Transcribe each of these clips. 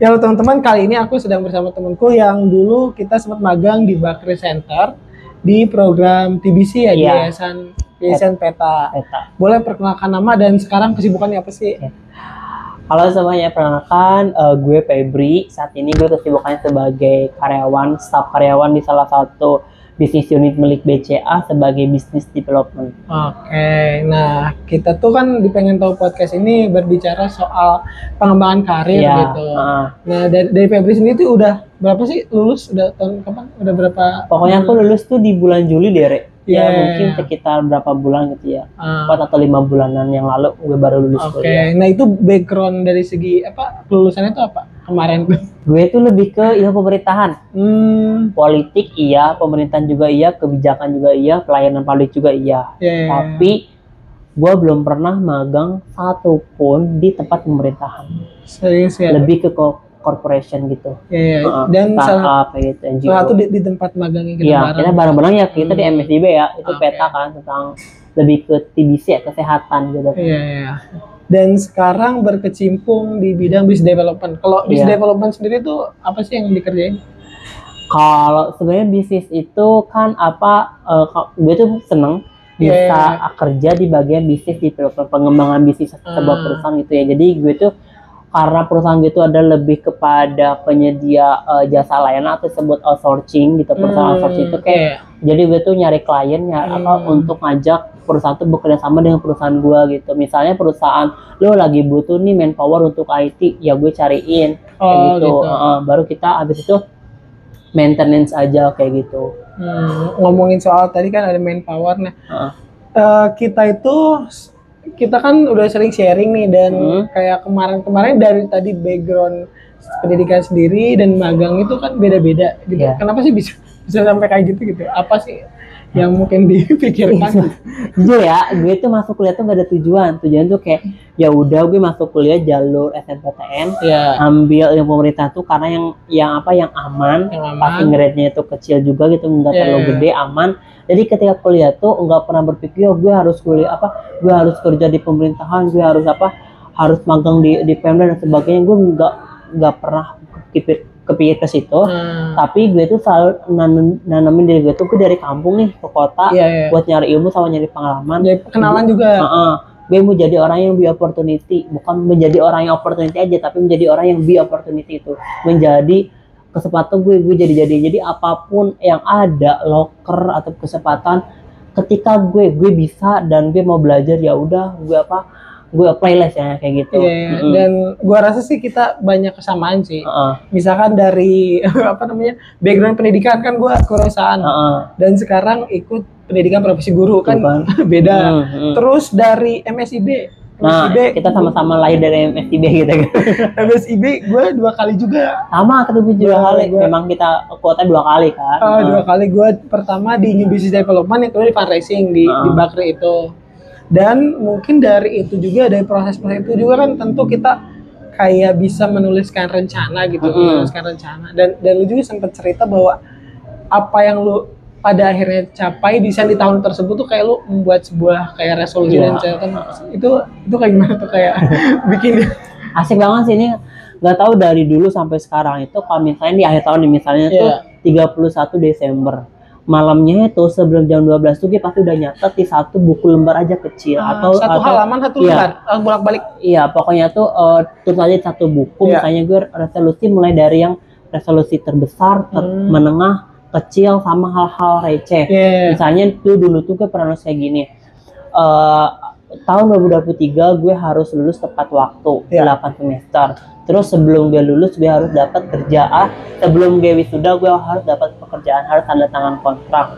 Ya teman-teman, kali ini aku sedang bersama temanku yang dulu kita sempat magang di Bakri Center di program TBC ya, di Iya. Yayasan Peta. Boleh perkenalkan nama dan sekarang kesibukannya apa sih? Halo semuanya, perkenalkan gue Febri. Saat ini gue kesibukannya sebagai staf karyawan di salah satu bisnis unit milik BCA sebagai business development. Oke, nah kita tuh kan di Pengen Tahu Podcast ini berbicara soal pengembangan karir Iya, gitu. Nah dari Febri sendiri tuh udah berapa sih lulus? Udah tahun kapan? Udah berapa? Pokoknya aku lulus tuh di bulan Juli deh, Re. Iya. Ya mungkin sekitar berapa bulan gitu ya, 4 atau 5 bulanan yang lalu gue baru lulus kuliah. Nah itu background dari segi apa lulusannya itu apa kemarin tuh? Gue tuh lebih ke ilmu pemerintahan, politik iya, pemerintahan juga iya, kebijakan juga iya, pelayanan publik juga iya. Tapi gue belum pernah magang satupun di tempat pemerintahan. Serius ya? Lebih ke corporation gitu. Dan startup kayak gitu, NGO. Salah satu di tempat magangnya kita bareng. Kita bareng-bareng ya, kita di MSIB ya, itu Peta kan, tentang lebih ke TBC ya, kesehatan gitu. Iya. Dan sekarang berkecimpung di bidang business development. Kalau business development sendiri itu apa sih yang dikerjain? Kalau sebenarnya bisnis itu kan gue tuh seneng bisa kerja di bagian bisnis development, pengembangan bisnis sebuah perusahaan gitu ya. Jadi gue tuh karena perusahaan gitu ada lebih kepada penyedia jasa layanan atau disebut outsourcing gitu. Perusahaan outsourcing itu kayak jadi gue tuh nyari kliennya atau untuk ngajak perusahaan tuh bekerja sama dengan perusahaan gue gitu. Misalnya perusahaan lo lagi butuh nih manpower untuk IT, ya gue cariin kayak gitu. Baru kita habis itu maintenance aja kayak gitu. Ngomongin soal tadi kan ada manpower nih. Kita kan udah sering sharing nih dan kayak kemarin dari tadi background pendidikan sendiri dan magang itu kan beda-beda gitu. Kenapa sih bisa sampai kayak gitu? Apa sih yang mungkin dipikirkan? Jujur ya, gue tuh masuk kuliah tuh gak ada tujuan tuh kayak ya udah gue masuk kuliah jalur SNPTN, ambil ilmu pemerintah tuh karena yang aman, passing grade-nya itu kecil juga gitu, nggak terlalu gede, aman. Jadi ketika kuliah tuh nggak pernah berpikir gue harus gue harus kerja di pemerintahan, gue harus magang di Pemda dan sebagainya. Gue nggak pernah kepikir ke situ. Tapi gue tuh selalu nanamin diri gue tuh dari kampung nih ke kota buat nyari ilmu sama nyari pengalaman. Kenalan juga. Gue mau jadi orang yang be opportunity, bukan menjadi orang yang opportunity aja, tapi menjadi orang yang be opportunity itu, menjadi kesempatan gue jadi apapun yang ada, loker atau kesempatan, ketika gue bisa dan gue mau belajar, ya udah gue playlist ya kayak gitu. Dan gue rasa sih kita banyak kesamaan sih. Misalkan dari background pendidikan kan gue kewirausahaan dan sekarang ikut pendidikan profesi guru kan beda. Terus dari MSIB. Kita sama-sama lahir dari MSIB gitu kan. MSIB gue 2 kali juga. Sama, ketemu 2 kali. Memang kita kuota 2 kali kan. 2 kali. Gue pertama di New Business Development, yang kedua di fundraising di Bakri itu. Dan mungkin dari itu juga, dari proses-proses itu juga kan tentu kita kayak bisa menuliskan rencana gitu, Dan lu juga sempat cerita bahwa apa yang lu pada akhirnya capai bisa di tahun tersebut tuh kayak lu membuat sebuah kayak resolusi dan catatan. Itu kayak gimana tuh kayak bikin asik banget sih ini. Nggak tahu dari dulu sampai sekarang itu kalau misalnya di akhir tahun nih, misalnya tuh 31 Desember malamnya itu sebelum jam 12 tuh dia pasti udah nyatet di satu buku lembar aja kecil atau halaman satu lembar bolak-balik. Iya, pokoknya tuh tulis aja satu buku. Misalnya gue resolusi mulai dari yang resolusi terbesar, menengah, kecil, sama hal-hal receh. Misalnya tuh dulu tuh gue pernah nulis kayak gini, tahun 2023 gue harus lulus tepat waktu 8 semester. Terus sebelum gue lulus gue harus dapat kerjaan, sebelum gue wisuda gue harus dapat pekerjaan, harus tanda tangan kontrak.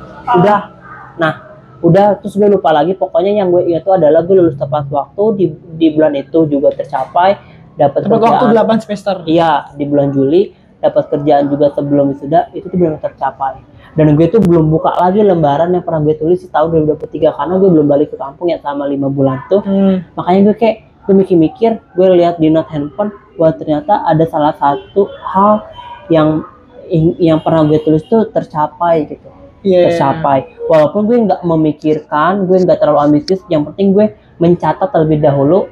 Udah terus gue lupa lagi. Pokoknya yang gue ingat itu adalah gue lulus tepat waktu di bulan itu juga tercapai, dapat kerjaan. Waktu 8 semester. Iya, di bulan Juli dapat kerjaan juga sebelum wisuda, itu tuh belum tercapai. Dan gue tuh belum buka lagi lembaran yang pernah gue tulis di tahun 2023 karena gue belum balik ke kampung ya selama 5 bulan tuh. Makanya gue mikir-mikir, gue lihat di note handphone bahwa ternyata ada salah satu hal yang pernah gue tulis tuh tercapai gitu. Tercapai. Walaupun gue nggak memikirkan, gue nggak terlalu ambisius, yang penting gue mencatat terlebih dahulu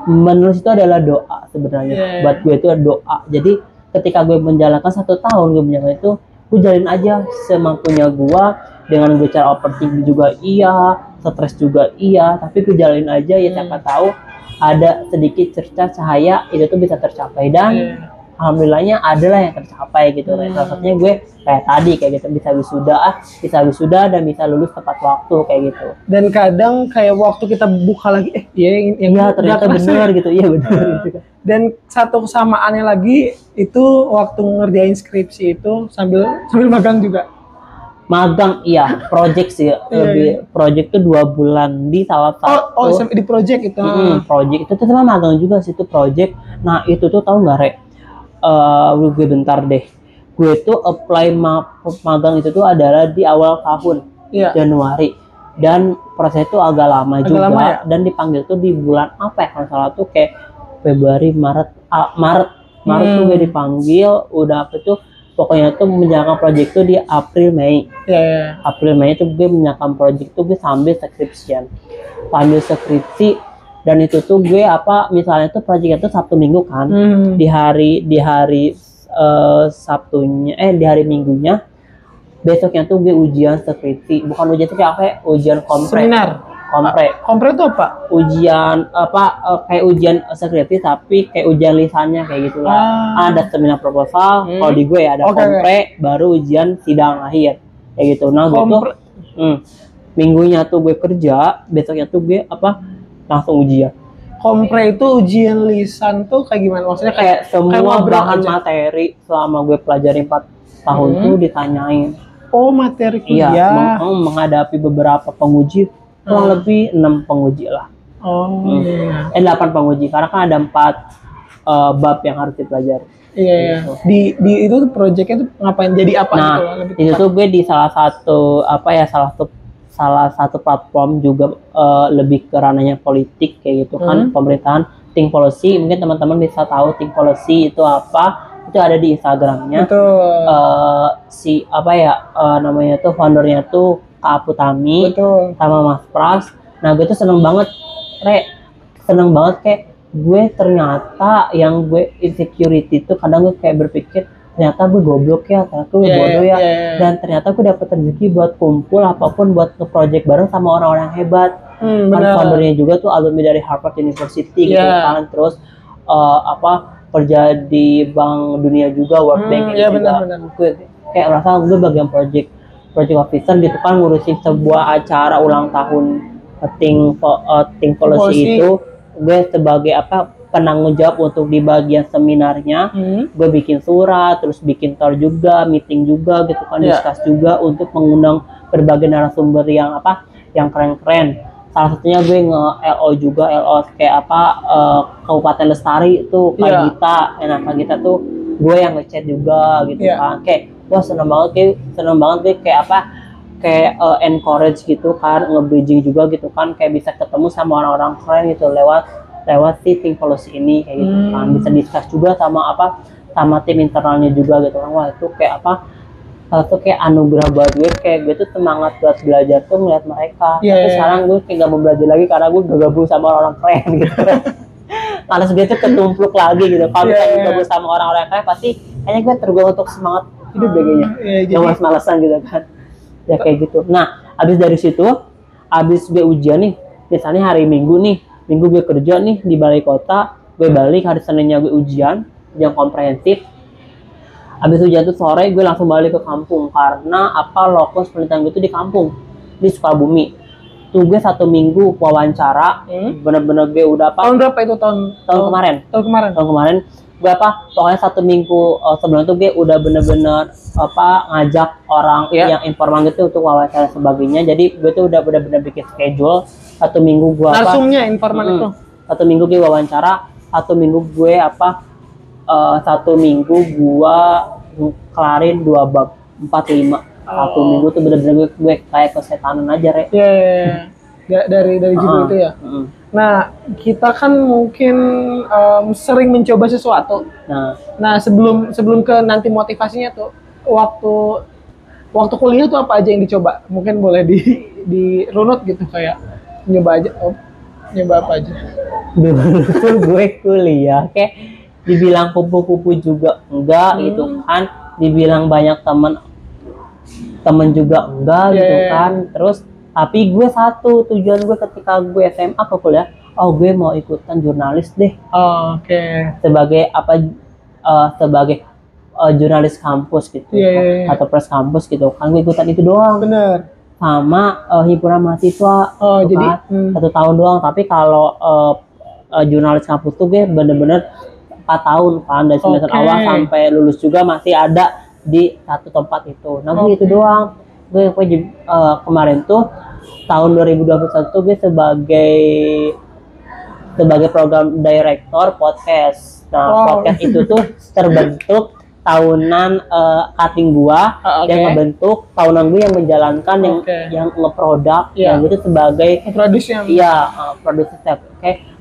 menulis itu adalah doa sebenarnya. Buat gue itu doa. Jadi ketika gue menjalankan 1 tahun gue menjalankan itu, gue jalin aja semampunya gue, dengan gue cara overthinking juga iya, stres juga iya, tapi gue jalin aja ya, siapa tahu ada sedikit cerca cahaya itu tuh bisa tercapai, dan alhamdulillahnya adalah yang tercapai gitu. Salah satunya gue kayak tadi kayak gitu, bisa wisuda dan bisa lulus tepat waktu kayak gitu. Dan kadang kayak waktu kita buka lagi yang ternyata benar gitu. Iya benar gitu. Dan satu kesamaannya lagi itu waktu ngerjain skripsi itu sambil magang juga. Magang iya, project sih lebih. Project tuh 2 bulan di salah satu di project itu. Project itu tuh sama magang juga sih, itu project. Nah itu tuh tahu nggak, Rek? Gue bentar deh. Gue tuh apply magang itu tuh adalah di awal tahun, Januari, dan proses itu agak lama juga. Ya? Dan dipanggil tuh di bulan apa ya kalau salah tuh kayak Februari, Maret tuh gue dipanggil. Udah apa tuh pokoknya tuh menjalankan project tuh di April Mei. April Mei itu gue menjalankan project tuh gue sambil skripsi. Dan itu tuh gue misalnya tuh project itu Sabtu Minggu kan. Di hari Sabtunya di hari Minggunya besoknya tuh gue ujian skripsi. Bukan ujian itu kayak ujian kompre. Seminar. Kompre itu apa? Ujian kayak ujian skripsi tapi kayak ujian lisannya kayak gitu lah. Ada seminar proposal, kalau di gue ada kompre, baru ujian sidang akhir kayak gitu. Nah gue tuh minggunya tuh gue kerja, besoknya tuh gue langsung ujian. Kompre itu ujian lisan tuh kayak gimana? Maksudnya kayak semua bahan materi selama gue pelajari 4 tahun tuh ditanyain. Oh, materi kuliah. Iya, menghadapi beberapa penguji, kurang lebih 6 penguji lah. 8 penguji, karena kan ada 4 bab yang harus dipelajari. Iya. Gitu. Di itu proyeknya tuh ngapain, jadi apa gitu? Itu tuh gue di salah satu platform juga lebih ke ranahnya politik kayak gitu kan, pemerintahan. Think Policy, mungkin teman-teman bisa tahu Think Policy itu apa. Itu ada di Instagramnya. Namanya tuh foundernya tuh Kak Aputami sama Mas Pras. Nah gue tuh seneng banget kayak gue ternyata yang gue insecurity tuh kadang gue kayak berpikir ternyata gue goblok ya, ternyata gue bodoh ya. Dan ternyata gue dapet rezeki buat kumpul apapun, buat nge-project bareng sama orang-orang yang hebat. Kan foundernya juga tuh alumni dari Harvard University gitu kan. Terus kerja di Bank Dunia juga, World Bank juga. Gue kayak rasa gue bagian project officer gitu kan, ngurusin sebuah acara ulang tahun Think Policy itu. Gue sebagai penanggung jawab untuk di bagian seminarnya. Gue bikin surat, terus bikin tour juga, meeting juga gitu kan, discuss juga untuk mengundang berbagai narasumber yang keren-keren. Salah satunya gue nge-LO juga, kayak Kabupaten Lestari itu Kak Gita. Kak Gita tuh gue yang ngechat juga gitu kan. Kayak wah seneng banget gue kayak encourage gitu kan, nge-bridging juga gitu kan, kayak bisa ketemu sama orang-orang keren gitu lewat si Think Policy ini kayak gitu kan. Bisa discuss juga sama tim internalnya juga gitu kan. Wah itu kayak satu kayak anugerah buat gue, kayak gue tuh semangat buat belajar tuh melihat mereka. Tapi sekarang gue kayak gak mau belajar lagi karena gue gak gabung sama orang keren gitu. Males gue tuh ketumpluk lagi gitu. Kalau misalnya gabung sama orang-orang keren pasti kayaknya gue tergolong untuk semangat hidup begini. Gak males-malesan gitu kan. Ya kayak gitu. Nah abis dari situ, abis gue ujian nih, misalnya hari Minggu gue kerja nih di balai kota, gue balik hari Seninnya gue ujian yang komprehensif. Habis ujian tuh sore gue langsung balik ke kampung karena lokus penelitian gue tuh di kampung di Sukabumi. Tuh gue 1 minggu wawancara, bener-bener gue udah tahun berapa itu? Tahun kemarin gue pokoknya 1 minggu sebelum itu gue udah bener-bener ngajak orang yang informan gitu untuk wawancara sebagainya. Jadi gue tuh udah bener-bener bikin schedule 1 minggu gue langsungnya informan itu 1 minggu gue wawancara, 1 minggu gue 1 minggu gua kelarin 2 bab 4-5. 1 minggu tuh bener-bener gue kayak kesetanan aja, Rek. Dari judul itu ya. Nah, kita kan mungkin sering mencoba sesuatu. Nah, sebelum ke nanti motivasinya tuh, waktu kuliah tuh apa aja yang dicoba? Mungkin boleh di runut gitu, kayak nyoba aja. Nyoba apa aja? Dulu tuh gue kuliah kayak dibilang kupu-kupu juga enggak gitu kan, dibilang banyak temen juga enggak gitu kan. Terus tapi gue satu tujuan gue ketika gue SMA ke kuliah, oh gue mau ikutan jurnalis deh. Oke. Sebagai apa, sebagai jurnalis kampus gitu atau press kampus gitu kan, gue ikutan itu doang. Bener. Sama himpunan mahasiswa jadi kan, 1 tahun doang. Tapi kalau jurnalis kampus tuh gue bener-bener 4 tahun kan, dari semester awal sampai lulus juga masih ada di satu tempat itu. Nah gue itu doang. Gue kemarin tuh tahun 2021 tuh gue sebagai program director podcast. Nah podcast itu tuh terbentuk tahunan cutting gua yang ngebentuk, tahunan gue yang menjalankan, yang nge-product, yang itu sebagai produsernya. Iya, produser.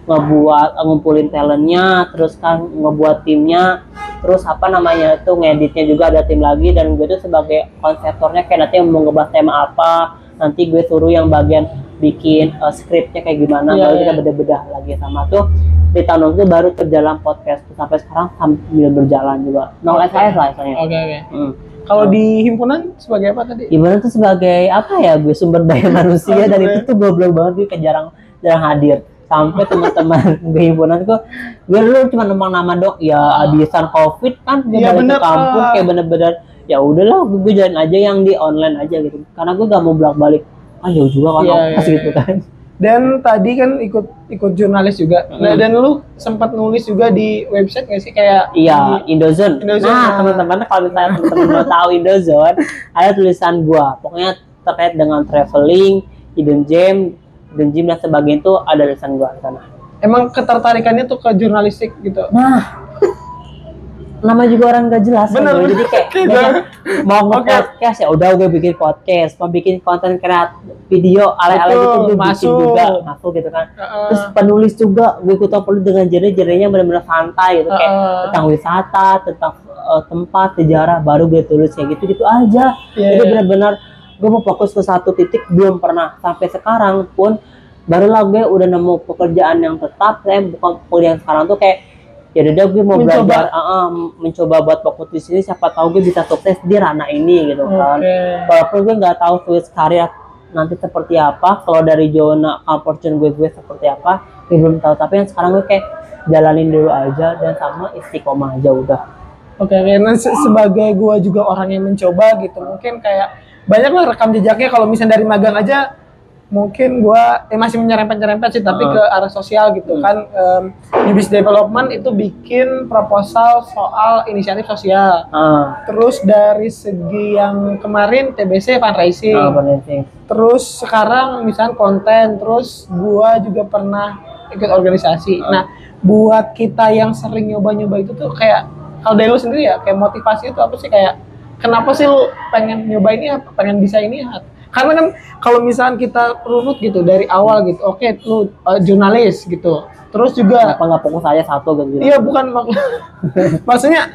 Ngebuat, ngumpulin talentnya, terus kan ngebuat timnya, terus apa namanya itu ngeditnya juga ada tim lagi, dan gue tuh sebagai konseptornya kayak nanti mau ngebahas tema apa, nanti gue suruh yang bagian bikin skripnya kayak gimana, baru kita bedah-bedah lagi sama tuh. Di tahun itu baru terjalan podcast sampai sekarang sambil berjalan juga. SAS lah istilahnya. Oke. Kalau di himpunan sebagai apa tadi? Himpunan tuh sebagai apa ya, gue sumber daya manusia. Dan itu tuh goblok banget, gue jarang hadir. Sampai teman-teman gue himpunan gue dulu cuma numpang nama dok ya, abisan covid kan, gue balik ke kampus kayak bener-bener ya udahlah gue jalan aja yang di online aja gitu, karena gue gak mau bolak-balik jauh juga kan gitu kan. Dan tadi kan ikut jurnalis juga. Nah, dan lu sempat nulis juga di website nggak sih kayak? Iya, Indozone. Nah, teman-teman kalau misalnya teman-teman mau tahu Indozone, ada tulisan gua. Pokoknya terkait dengan traveling, hidden gem dan sebagainya itu ada tulisan gua di sana. Emang ketertarikannya tuh ke jurnalistik gitu. Nah, nama juga orang gak jelas. Bener. Jadi kayak mau nge-podcast ya udah gue bikin podcast, mau bikin konten kreatif video ala-ala gitu gue bikin juga, masuk gitu kan. Terus penulis juga gue ikut penulis dengan genre-genrenya benar-benar santai gitu, kayak tentang wisata, tentang tempat sejarah, baru gue tulis kayak gitu aja. Jadi benar-benar gue mau fokus ke satu titik, belum pernah sampai sekarang pun barulah gue udah nemu pekerjaan yang tetap. Saya bukan pekerjaan sekarang tuh kayak ya udah gue mau belajar, mencoba buat fokus di sini, siapa tahu gue bisa sukses di ranah ini gitu kan. Walaupun gue nggak tahu switch karir nanti seperti apa, kalau dari zona comfort zone gue seperti apa, gue belum tahu. Tapi yang sekarang gue kayak jalanin dulu aja dan sama istiqomah aja udah. Karena sebagai gue juga orang yang mencoba gitu, mungkin kayak banyak lah rekam jejaknya. Kalau misalnya dari magang aja mungkin gua masih menyerempet sih, tapi ke arah sosial gitu kan. Newbies Development itu bikin proposal soal inisiatif sosial. Terus dari segi yang kemarin TBC fundraising. Terus sekarang misalnya konten, terus gua juga pernah ikut organisasi. Nah, buat kita yang sering nyoba-nyoba itu tuh kayak, kalau dari lu sendiri ya, kayak motivasi itu apa sih, kayak kenapa sih lu pengen nyoba ini, pengen bisa ini? Karena kan kalau misalnya kita runut gitu dari awal gitu, lu jurnalis gitu, terus juga kenapa nggak fokus aja satu gitu? Iya, bukan maksudnya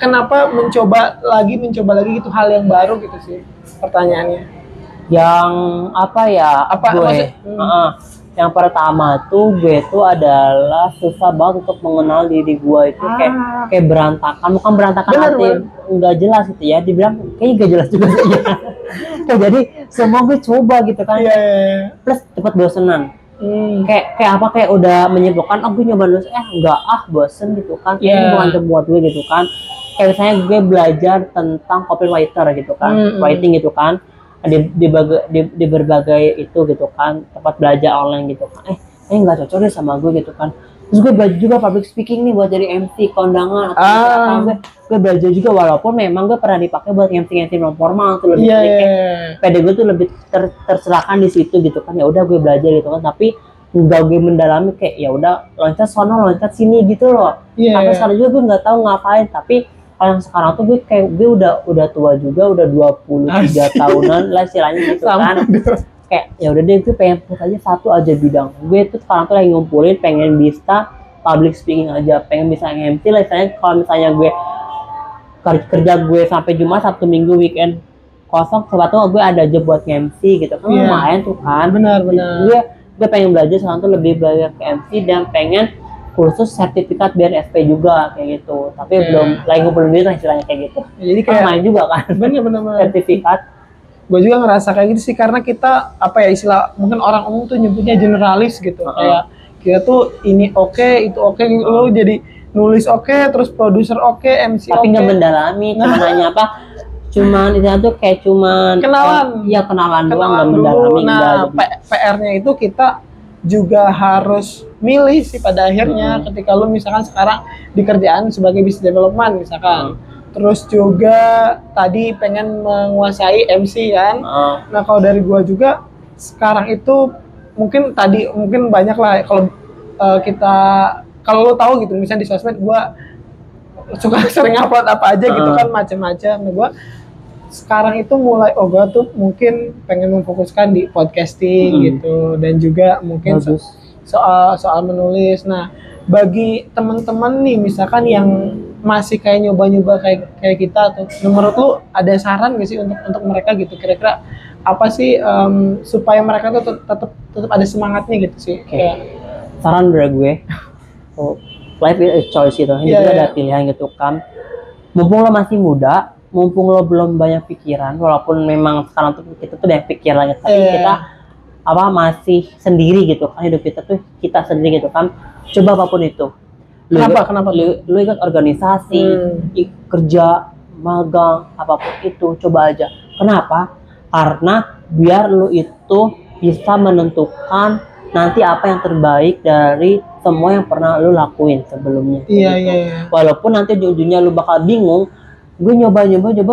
kenapa mencoba lagi gitu hal yang baru gitu sih pertanyaannya. Yang apa ya? Yang pertama tuh gue tuh adalah susah banget untuk mengenal diri gue itu kayak berantakan, bukan berantakan arti nggak jelas gitu ya, dibilang kayaknya nggak jelas juga sih ya. Jadi semua gue coba gitu kan, plus cepet bosenan. Kayak udah menyibukkan, gue nyoba nulis, enggak bosen gitu kan, ini bukan buat gue gitu kan. Kayak misalnya gue belajar tentang copywriter gitu kan, writing gitu kan, di berbagai itu gitu kan, tempat belajar online gitu kan, nggak cocok deh sama gue gitu kan. Terus gue belajar juga public speaking nih buat jadi MC kondangan atau gue belajar juga, walaupun memang gue pernah dipakai buat MC non formal tuh lebih PD gue tuh lebih tercerahkan di situ gitu kan. Ya udah gue belajar gitu kan, tapi nggak gue mendalami, kayak ya udah loncat sono loncat sini gitu loh. Sampai sekarang juga gue nggak tahu ngapain. Tapi kalau yang sekarang tuh gue kayak gue udah tua juga, udah 23 tahunan lah istilahnya gitu kan. Kayak ya udah deh, gue pengen fokus aja satu aja bidang. Gue tuh sekarang tuh lagi ngumpulin pengen bisa public speaking aja, pengen bisa MC lah istilahnya. Kalau misalnya gue kerja gue sampai Jumat, Sabtu, Minggu, weekend kosong, sebetulnya gue ada aja buat MC gitu kan, lumayan tuh kan. Benar. Gue gue pengen belajar sekarang tuh lebih belajar ke MC dan pengen kursus sertifikat BNSP juga kayak gitu, tapi belum lagi ngumpulin duit lah istilahnya kayak gitu. Jadi kayak main juga kan bener-bener sertifikat. Gue juga ngerasa kayak gitu sih, karena kita apa ya, istilah mungkin orang umum tuh nyebutnya generalis gitu. Kayak kita tuh ini oke, itu oke, lo jadi nulis oke, terus produser oke, MC oke, tapi nggak mendalami, cuma nanya apa, cuman itu tuh kayak cuman kenalan, ya kenalan doang, nggak mendalami. Nah, PR-nya itu kita juga harus milih sih pada akhirnya. Ketika lu misalkan sekarang di kerjaan sebagai business development misalkan, terus juga tadi pengen menguasai MC kan. Nah kalau dari gua juga sekarang itu mungkin banyak lah kalau kita, kalau lo tahu gitu misalnya di sosmed gua suka sering upload apa aja gitu kan, macam-macam. Nah gua sekarang itu mulai gua tuh mungkin pengen memfokuskan di podcasting gitu, dan juga mungkin soal menulis. Nah bagi teman-teman nih misalkan yang masih kayak nyoba-nyoba kayak kita tuh, menurut lu ada saran gak sih untuk mereka gitu, kira-kira apa sih supaya mereka tuh tetap ada semangatnya gitu sih? Kayak saran dari gue, life is a choice gitu, ini juga ada pilihan gitu kan. Mumpung lo masih muda, mumpung lo belum banyak pikiran, walaupun memang sekarang tuh kita tuh banyak pikirannya, tapi kita masih sendiri gitu kan, hidup kita tuh kita sendiri gitu kan. Coba apapun itu. Kenapa? Lu ikut organisasi, kerja, magang, apapun itu, coba aja. Kenapa? Karena biar lu itu bisa menentukan nanti apa yang terbaik dari semua yang pernah lu lakuin sebelumnya. Iya. Walaupun nanti di ujungnya lu bakal bingung, gue nyoba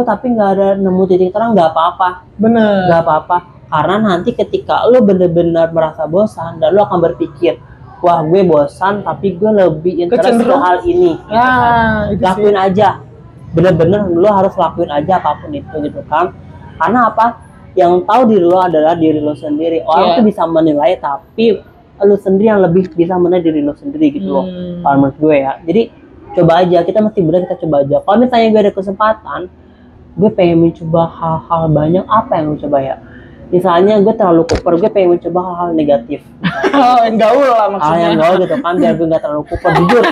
tapi nggak ada nemu titik terang, nggak apa-apa. Bener. Nggak apa-apa, karena nanti ketika lu benar-benar merasa bosan dan lu akan berpikir, wah gue bosan tapi gue lebih interest ke hal ini. Lakuin aja, bener-bener lu harus lakuin aja apapun itu gitu kan. Karena apa? Yang tahu diri lo adalah diri lo sendiri. Orang tuh bisa menilai, tapi lo sendiri yang lebih bisa menilai diri lo sendiri gitu loh. Kalau menurut gue ya. Jadi coba aja, kita mesti benar, kita coba aja. Kalau misalnya gue ada kesempatan, gue pengen mencoba hal-hal banyak. Apa yang lo coba ya? Misalnya gue terlalu kuper, gue pengen mencoba hal-hal negatif. Yang gaul lah maksudnya. Hal yang gaul gitu kan, biar gue gak terlalu kuper. Jujur,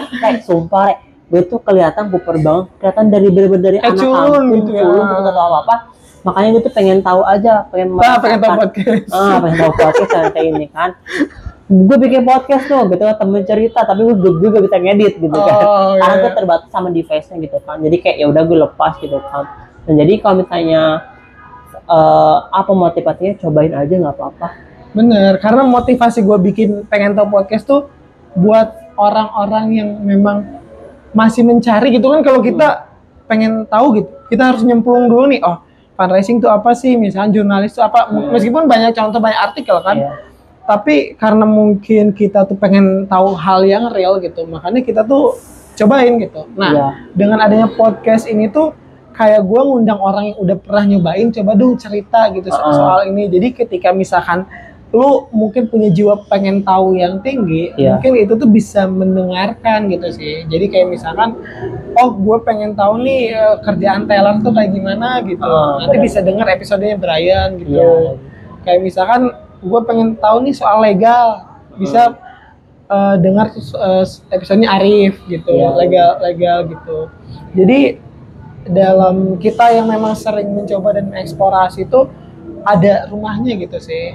sumpah gue tuh kelihatan kuper banget. Kelihatan dari bener-bener dari anak kampung gitu ya. Gak tau apa-apa. Makanya gue tuh pengen tahu aja, pengen tahu podcast. Pengen tahu podcast kayak ini kan. Gue bikin podcast tuh gitu, temen cerita, tapi gue gak bisa ngedit gitu kan. Karena gue terbatas sama device-nya gitu kan. Jadi kayak ya udah gue lepas gitu kan. Dan jadi kalau misalnya apa motivasinya, cobain aja nggak apa-apa. Bener, karena motivasi gue bikin pengen tahu podcast tuh buat orang-orang yang memang masih mencari gitu kan. Kalau kita pengen tahu gitu, kita harus nyemplung dulu nih. Fundraising itu apa sih? Misalnya jurnalis itu apa? Meskipun banyak contoh, banyak artikel kan. Tapi karena mungkin kita tuh pengen tahu hal yang real gitu, makanya kita tuh cobain gitu. Nah, dengan adanya podcast ini tuh kayak gue ngundang orang yang udah pernah nyobain, coba dong cerita gitu soal ini. Jadi ketika misalkan lu mungkin punya jiwa pengen tahu yang tinggi, mungkin itu tuh bisa mendengarkan gitu sih. Jadi kayak misalkan, gue pengen tahu nih kerjaan Taylor tuh kayak gimana gitu. Nanti bisa denger episodenya Brian gitu. Kayak misalkan gue pengen tahu nih soal legal, bisa dengar episodenya Arif gitu, legal gitu. Jadi dalam kita yang memang sering mencoba dan mengeksplorasi itu ada rumahnya gitu sih.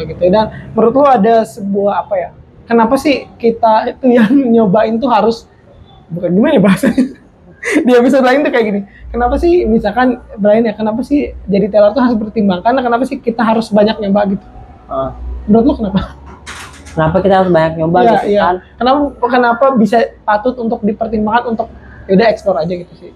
Gitu. Dan menurut lo ada sebuah apa ya, kenapa sih kita itu yang nyobain tuh harus, bukan gimana ya bahasanya di episode lain tuh kayak gini, kenapa sih misalkan Brian ya, kenapa sih jadi Taylor tuh harus pertimbangkan, kenapa sih kita harus banyak nyoba gitu? Menurut lo kenapa kita harus banyak nyoba gitu kan? Kenapa bisa patut untuk dipertimbangkan untuk yaudah explore aja gitu sih?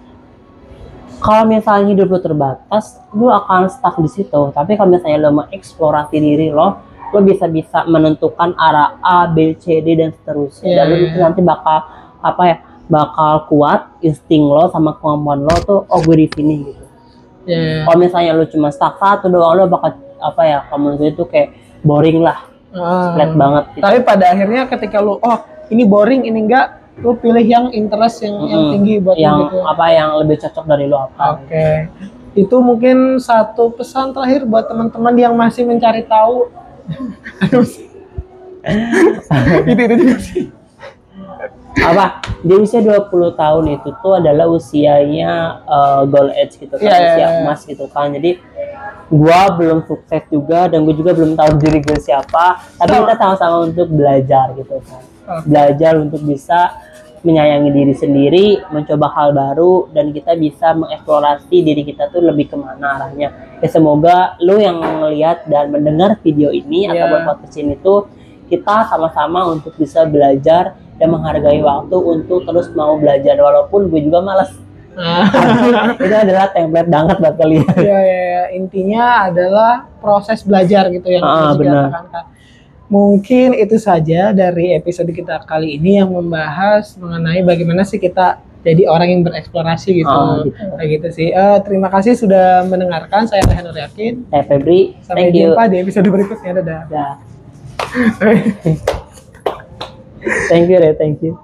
Kalau misalnya hidup lo terbatas, lo akan stuck di situ. Tapi kalau misalnya lo mau eksplorasi diri lo bisa menentukan arah A, B, C, D dan seterusnya. Dan lo itu nanti bakal kuat insting lo sama kemampuan lo tuh, gue di sini gitu. Kalau misalnya lo cuma stuck satu doang, lo bakal kalau menurut gue itu kayak boring lah, flat banget gitu. Tapi pada akhirnya ketika lo ini boring, ini enggak, lo pilih yang interest yang tinggi buat yang gitu. Yang lebih cocok dari lo apa. Oke. Itu mungkin satu pesan terakhir buat teman-teman yang masih mencari tahu. Itu juga sih. Apa di usia 20 tahun itu tuh adalah usianya gold age gitu kan, usia emas gitu kan. Jadi gua belum sukses juga dan gue juga belum tahu diri gue siapa, tapi kita sama-sama untuk belajar gitu kan. Belajar untuk bisa menyayangi diri sendiri, mencoba hal baru, dan kita bisa mengeksplorasi diri kita tuh lebih kemana arahnya. Ya semoga lu yang melihat dan mendengar video ini atau podcast ini tuh kita sama-sama untuk bisa belajar dan menghargai waktu untuk terus mau belajar walaupun gue juga malas. Itu adalah template banget buat kalian. Ya, intinya adalah proses belajar gitu yang harus kita tekankan. Mungkin itu saja dari episode kita kali ini yang membahas mengenai bagaimana sih kita jadi orang yang bereksplorasi gitu. Kayak gitu sih. Terima kasih sudah mendengarkan. Saya Rehan Nur Yakin. Saya Febri. Sampai jumpa di episode berikutnya. Dadah. Thank you, Re. Thank you.